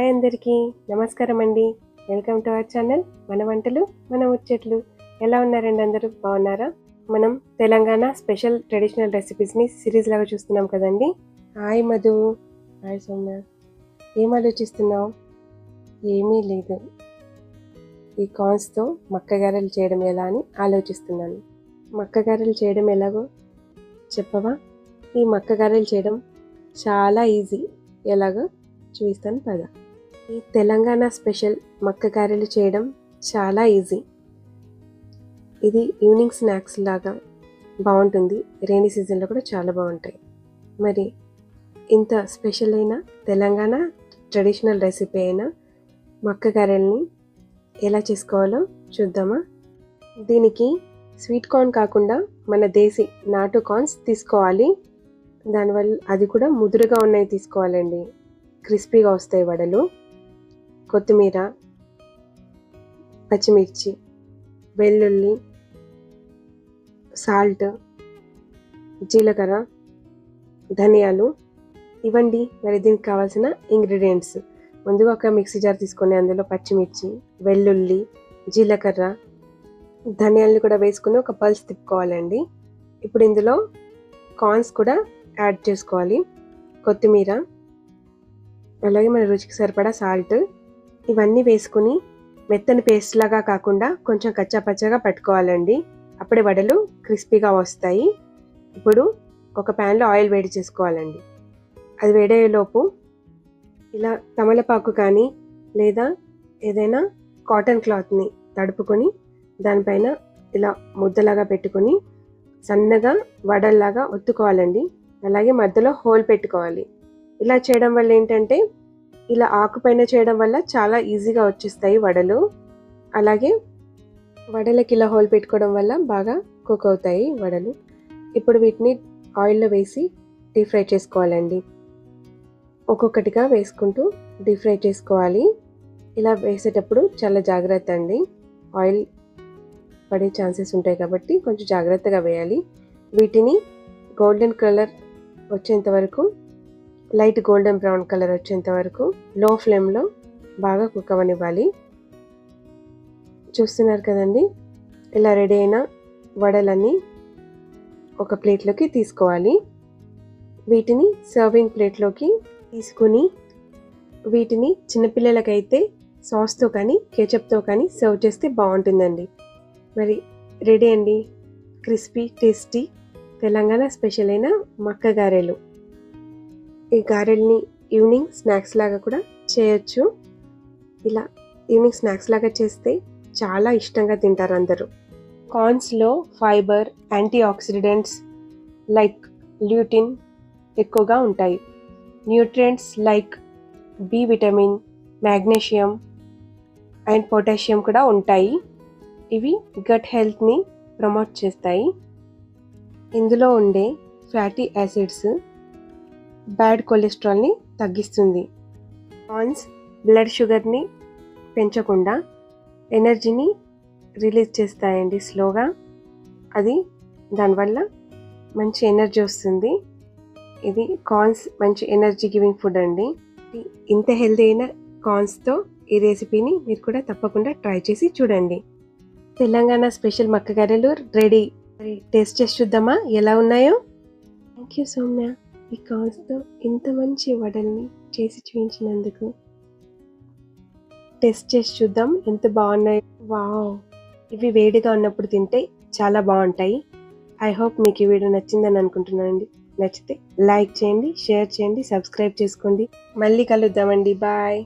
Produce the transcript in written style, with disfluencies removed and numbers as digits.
Hi అందరికీ నమస్కారం అండి. వెల్కమ్ టు అవర్ ఛానల్ మన వంటలు మన ముచ్చట్లు. ఎలా ఉన్నారండి అందరూ? బాగున్నారా? మనం తెలంగాణ స్పెషల్ ట్రెడిషనల్ రెసిపీస్ని సిరీస్ లాగా చూస్తున్నాం కదండి. హాయ్ మధు. హాయ్ సౌమ్య. ఏం ఆలోచిస్తున్నావు? ఏమీ లేదు, ఈ కార్న్స్తో మక్క గారెలు చేయడం ఎలా అని ఆలోచిస్తున్నాను. మక్క గారెలు చేయడం ఎలాగో చెప్పవా? ఈ మక్క గారెలు చేయడం చాలా ఈజీ. ఎలాగో చూపిస్తాను పద. ఈ తెలంగాణ స్పెషల్ మక్క గారెలు చేయడం చాలా ఈజీ. ఇది ఈవినింగ్ స్నాక్స్ లాగా బాగుంటుంది. రైనీ సీజన్లో కూడా చాలా బాగుంటాయి. మరి ఇంత స్పెషల్ అయిన తెలంగాణ ట్రెడిషనల్ రెసిపీ అయిన మక్క గారెల్ని ఎలా చేసుకోవాలో చూద్దామా? దీనికి స్వీట్ కార్న్ కాకుండా మన దేశీ నాటు కార్న్స్ తీసుకోవాలి. దానివల్ల అది కూడా ముదురుగా ఉన్నవి తీసుకోవాలండి, క్రిస్పీగా వస్తాయి వడలు. కొత్తిమీర, పచ్చిమిర్చి, వెల్లుల్లి, సాల్ట్, జీలకర్ర, ధనియాలు ఇవ్వండి. మరి దీనికి కావాల్సిన ఇంగ్రీడియంట్స్ ముందుగా ఒక మిక్సీ జార్ తీసుకొని అందులో పచ్చిమిర్చి, వెల్లుల్లి, జీలకర్ర, ధనియాలను కూడా వేసుకుని ఒక పల్స్ తిప్పుకోవాలండి. ఇప్పుడు ఇందులో కార్న్స్ కూడా యాడ్ చేసుకోవాలి, కొత్తిమీర, అలాగే మన రుచికి సరిపడా సాల్ట్. ఇవన్నీ వేసుకుని మెత్తని పేస్ట్ లాగా కాకుండా కొంచెం కచ్చాపచ్చాగా పట్టుకోవాలండి. అప్పుడే వడలు క్రిస్పీగా వస్తాయి. ఇప్పుడు ఒక ప్యాన్లో ఆయిల్ వేడి చేసుకోవాలండి. అది వేడయ్యేలోపు ఇలా తమలపాకు కానీ లేదా ఏదైనా కాటన్ క్లాత్ని తడుపుకొని దానిపైన ఇలా ముద్దలాగా పెట్టుకొని సన్నగా వడల్లాగా ఒత్తుకోవాలండి. అలాగే మధ్యలో హోల్ పెట్టుకోవాలి. ఇలా చేయడం వల్ల ఏంటంటే ఇలా ఆకుపైన చేయడం వల్ల చాలా ఈజీగా వచ్చేస్తాయి వడలు. అలాగే వడలకి ఇలా హోల్ పెట్టుకోవడం వల్ల బాగా కుక్ అవుతాయి వడలు. ఇప్పుడు వీటిని ఆయిల్లో వేసి డీప్ ఫ్రై చేసుకోవాలండి. ఒక్కొక్కటిగా వేసుకుంటూ డీప్ ఫ్రై చేసుకోవాలి. ఇలా వేసేటప్పుడు చాలా జాగ్రత్త అండి, ఆయిల్ పడే ఛాన్సెస్ ఉంటాయి కాబట్టి కొంచెం జాగ్రత్తగా వేయాలి. వీటిని గోల్డెన్ కలర్ వచ్చేంత వరకు, లైట్ గోల్డెన్ బ్రౌన్ కలర్ వచ్చేంత వరకు లో ఫ్లేమ్లో బాగా కుక్ అవ్వనివ్వాలి. చూస్తున్నారు కదండి, ఇలా రెడీ అయిన వడలన్నీ ఒక ప్లేట్లోకి తీసుకోవాలి. వీటిని సర్వింగ్ ప్లేట్లోకి తీసుకుని వీటిని చిన్నపిల్లలకైతే సాస్తో కానీ కేచప్తో కానీ సర్వ్ చేస్తే బాగుంటుందండి. మరి రెడీ అండి, క్రిస్పీ టేస్టీ తెలంగాణ స్పెషల్ అయిన మక్క గారెలు. ఈ గారెల్ని ఈవినింగ్ స్నాక్స్ లాగా కూడా చేయొచ్చు. ఇలా ఈవినింగ్ స్నాక్స్ లాగా చేస్తే చాలా ఇష్టంగా తింటారు అందరూ. కార్న్స్లో fibre, antioxidants like lutein ఎక్కువగా ఉంటాయి. Nutrients like B vitamin, magnesium and potassium కూడా ఉంటాయి. ఇవి గట్ హెల్త్ని ప్రమోట్ చేస్తాయి. ఇందులో ఉండే ఫ్యాటీ యాసిడ్స్ బ్యాడ్ కొలెస్ట్రాల్ని తగ్గిస్తుంది. కార్న్స్ బ్లడ్ షుగర్ని పెంచకుండా ఎనర్జీని రిలీజ్ చేస్తాయండి స్లోగా. అది దానివల్ల మంచి ఎనర్జీ వస్తుంది. ఇది కార్న్స్ మంచి ఎనర్జీ గివింగ్ ఫుడ్ అండి. ఇంత హెల్తీ అయిన కార్న్స్తో ఈ రెసిపీని మీరు కూడా తప్పకుండా ట్రై చేసి చూడండి. తెలంగాణ స్పెషల్ మక్క గారెలు రెడీ. మరి టేస్ట్ చేసి చూద్దామా ఎలా ఉన్నాయో? థ్యాంక్ యూ సౌమ్య, ఈ కార్న్స్తో ఇంత మంచి వడల్ని చేసి చూపించినందుకు. టేస్ట్ చేసి చూద్దాం ఎంత బాగున్నాయి. వావ్, ఇవి వేడిగా ఉన్నప్పుడు తింటే చాలా బాగుంటాయి. ఐ హోప్ మీకు ఈ వీడియో నచ్చిందని అనుకుంటున్నానండి. నచ్చితే లైక్ చేయండి, షేర్ చేయండి, సబ్స్క్రైబ్ చేసుకోండి. మళ్ళీ కలుద్దామండి. బాయ్.